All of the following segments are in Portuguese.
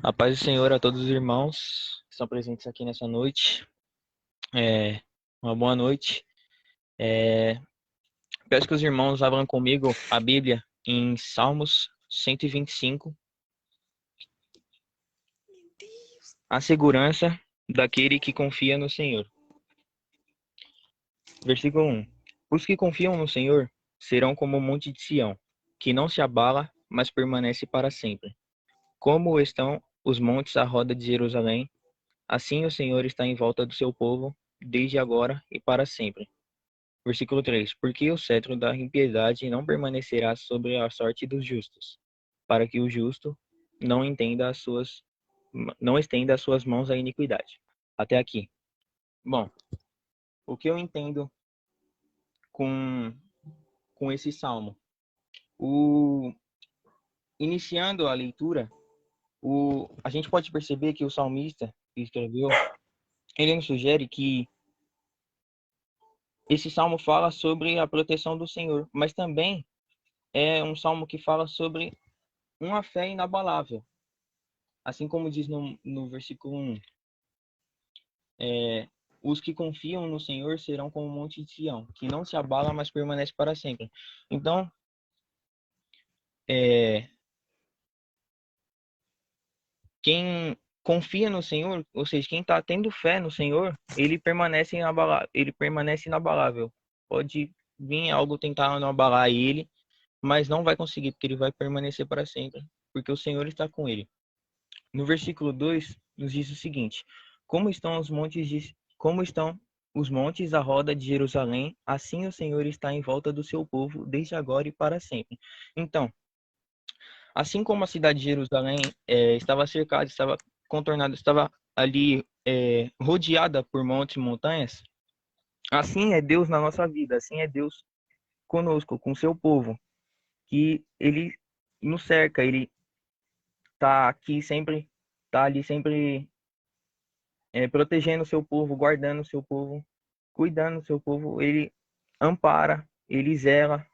A paz do Senhor a todos os irmãos que estão presentes aqui nessa noite. Uma boa noite. É, Peço que os irmãos abram comigo a Bíblia em Salmos 125. A segurança daquele que confia no Senhor. Versículo 1. Os que confiam no Senhor serão como o monte de Sião, que não se abala, mas permanece para sempre. Como estão os montes à roda de Jerusalém, assim o Senhor está em volta do seu povo, desde agora e para sempre. Versículo 3. Porque o cetro da impiedade não permanecerá sobre a sorte dos justos, para que o justo não não estenda as suas mãos à iniquidade. Até aqui. Bom, o que eu entendo com, com esse salmo? O, Iniciando a leitura, a gente pode perceber que o salmista que escreveu, ele nos sugere que esse salmo fala sobre a proteção do Senhor, mas também é um salmo que fala sobre uma fé inabalável. Assim como diz no versículo 1, os que confiam no Senhor serão como o monte de Sião, que não se abala, mas permanece para sempre. Então, é, quem confia no Senhor, ou seja, quem está tendo fé no Senhor, ele permanece inabalável. Pode vir algo tentando abalar ele, mas não vai conseguir, porque ele vai permanecer para sempre, porque o Senhor está com ele. No versículo 2, nos diz o seguinte: como estão os montes à roda de Jerusalém, assim o Senhor está em volta do seu povo, desde agora e para sempre. Então, assim como a cidade de Jerusalém estava cercada, estava contornada, estava ali rodeada por montes e montanhas, assim é Deus na nossa vida, assim é Deus conosco, com o seu povo, que ele nos cerca, ele está aqui sempre, está ali sempre protegendo o seu povo, guardando o seu povo, cuidando do seu povo. Ele ampara, ele zela,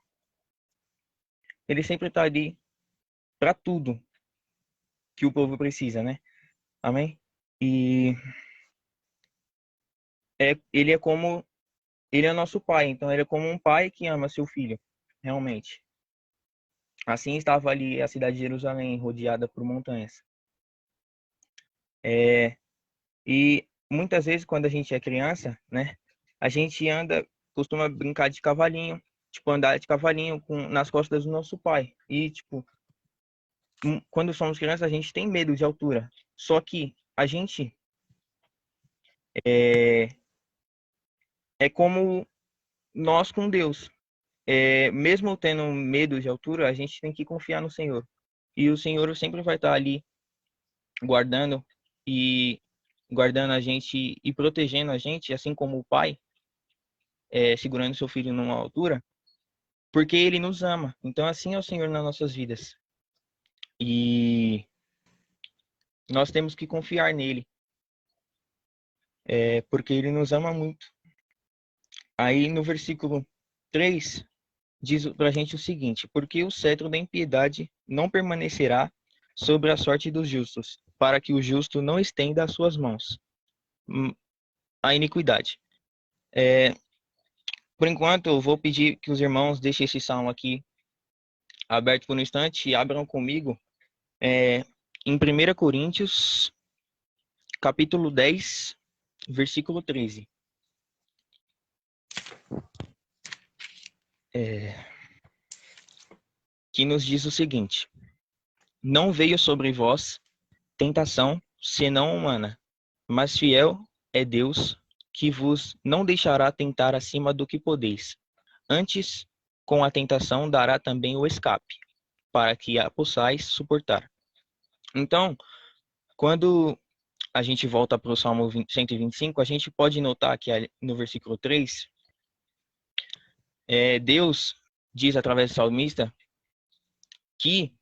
ele sempre está ali para tudo que o povo precisa, né? Amém? E ele é como, ele é nosso pai, então ele é como um pai que ama seu filho, realmente. Assim estava ali a cidade de Jerusalém, rodeada por montanhas. E muitas vezes, quando a gente é criança, né, a gente costuma brincar de cavalinho, tipo, andar de cavalinho nas costas do nosso pai. E, tipo, quando somos crianças, a gente tem medo de altura. Só que a gente é, é como nós com Deus. Mesmo tendo medo de altura, a gente tem que confiar no Senhor. E o Senhor sempre vai estar ali guardando e guardando a gente e protegendo a gente, assim como o pai segurando seu filho numa altura, porque ele nos ama. Então assim é o Senhor nas nossas vidas. E nós temos que confiar nele, porque ele nos ama muito. Aí no versículo 3 diz pra gente o seguinte: porque o cetro da impiedade não permanecerá sobre a sorte dos justos, para que o justo não estenda as suas mãos à iniquidade. Por enquanto, eu vou pedir que os irmãos deixem esse salmo aqui aberto por um instante e abram comigo em 1 Coríntios, capítulo 10, versículo 13. Que nos diz o seguinte: não veio sobre vós tentação senão humana, mas fiel é Deus, que vos não deixará tentar acima do que podeis. Antes, com a tentação dará também o escape, para que a possais suportar. Então, quando a gente volta para o Salmo 125, a gente pode notar que no versículo 3, Deus diz através do salmista que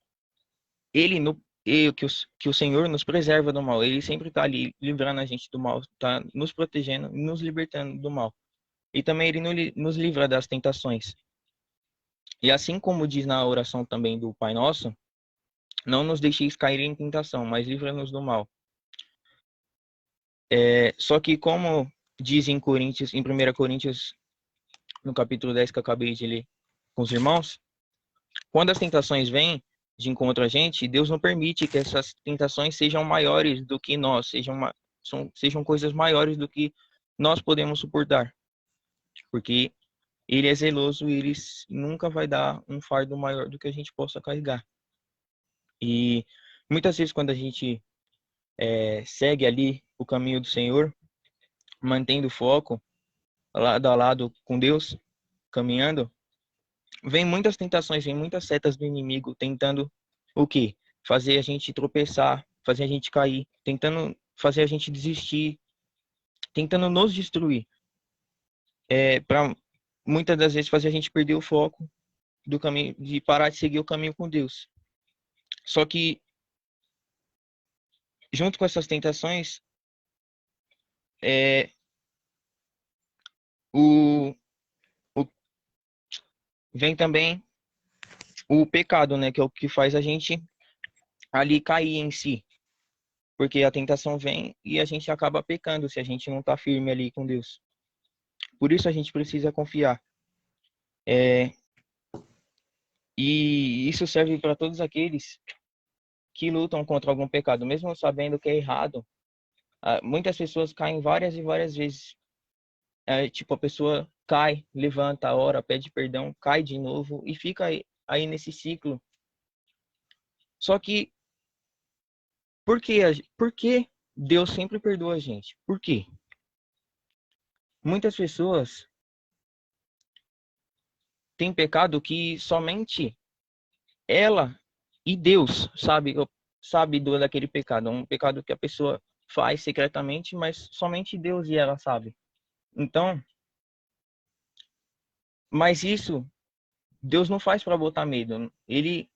ele no, que o Senhor nos preserva do mal. Ele sempre está ali livrando a gente do mal, está nos protegendo, nos libertando do mal. E também ele nos livra das tentações. E assim como diz na oração também do Pai Nosso, Não nos deixeis cair em tentação, mas livra-nos do mal. Só que como diz em Coríntios, em 1 Coríntios, no capítulo 10 que eu acabei de ler com os irmãos, quando as tentações vêm de encontro a gente, Deus não permite que essas tentações sejam maiores do que nós, sejam coisas maiores do que nós podemos suportar. Porque Ele é zeloso e Ele nunca vai dar um fardo maior do que a gente possa carregar. E muitas vezes quando a gente segue ali o caminho do Senhor, mantendo o foco, lado a lado com Deus, caminhando, vem muitas tentações, vem muitas setas do inimigo tentando o quê? Fazer a gente tropeçar, fazer a gente cair, tentando fazer a gente desistir, tentando nos destruir. Para muitas das vezes fazer a gente perder o foco do caminho, de parar de seguir o caminho com Deus. Só que junto com essas tentações, é, o, o, vem também o pecado, né? Que é o que faz a gente ali cair em si. Porque a tentação vem e a gente acaba pecando se a gente não está firme ali com Deus. Por isso a gente precisa confiar. E isso serve para todos aqueles que lutam contra algum pecado, mesmo sabendo que é errado. Muitas pessoas caem várias e várias vezes. Tipo, a pessoa cai, levanta, ora, pede perdão, cai de novo e fica aí nesse ciclo. Só que, por que Deus sempre perdoa a gente? Por quê? Muitas pessoas têm pecado que somente ela e Deus sabe daquele pecado. É um pecado que a pessoa faz secretamente, mas somente Deus e ela sabe. Então, mas isso Deus não faz para botar medo. Ele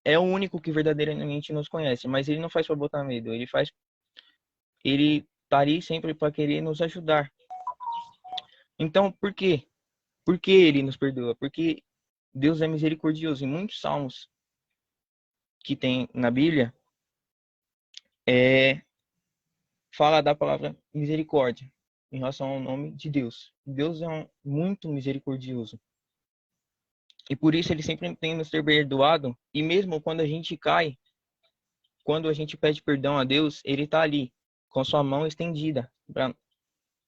é o único que verdadeiramente nos conhece, mas ele não faz para botar medo. Ele tá ali sempre para querer nos ajudar. Então, por quê? Por que ele nos perdoa? Porque Deus é misericordioso. Em muitos salmos que tem na Bíblia, fala da palavra misericórdia em relação ao nome de Deus. Deus é muito misericordioso. E por isso ele sempre tem nos ter perdoado. E mesmo quando a gente cai, quando a gente pede perdão a Deus, ele está ali, com sua mão estendida, para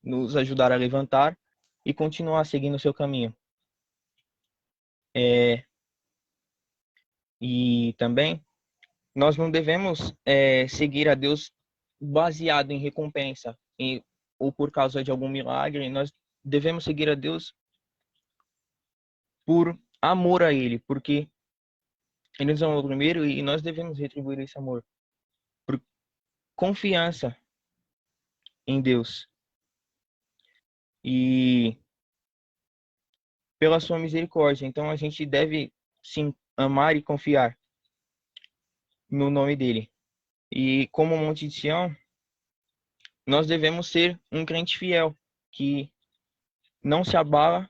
nos ajudar a levantar e continuar seguindo o seu caminho. E também, nós não devemos seguir a Deus baseado em recompensa, ou por causa de algum milagre. Nós devemos seguir a Deus por amor a Ele, porque Ele nos amou primeiro e nós devemos retribuir esse amor por confiança em Deus e pela sua misericórdia. Então a gente deve sim amar e confiar no nome dele. E como Monte de Sião, nós devemos ser um crente fiel que não se abala,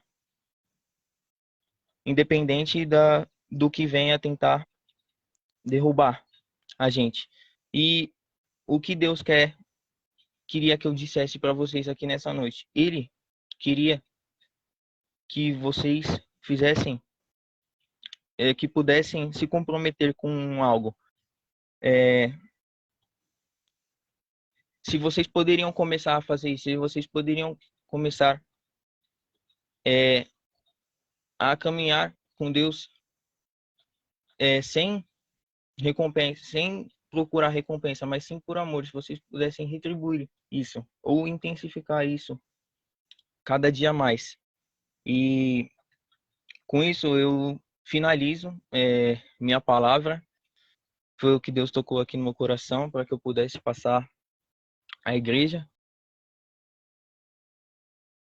independente do que venha tentar derrubar a gente. E o que Deus queria que eu dissesse para vocês aqui nessa noite. Ele queria que vocês fizessem, que pudessem se comprometer com algo. Se vocês poderiam começar a fazer isso, se vocês poderiam começar a caminhar com Deus sem recompensa, sem procurar recompensa, mas sim por amor, se vocês pudessem retribuir isso ou intensificar isso cada dia mais. E com isso eu finalizo minha palavra. Foi o que Deus tocou aqui no meu coração para que eu pudesse passar à igreja.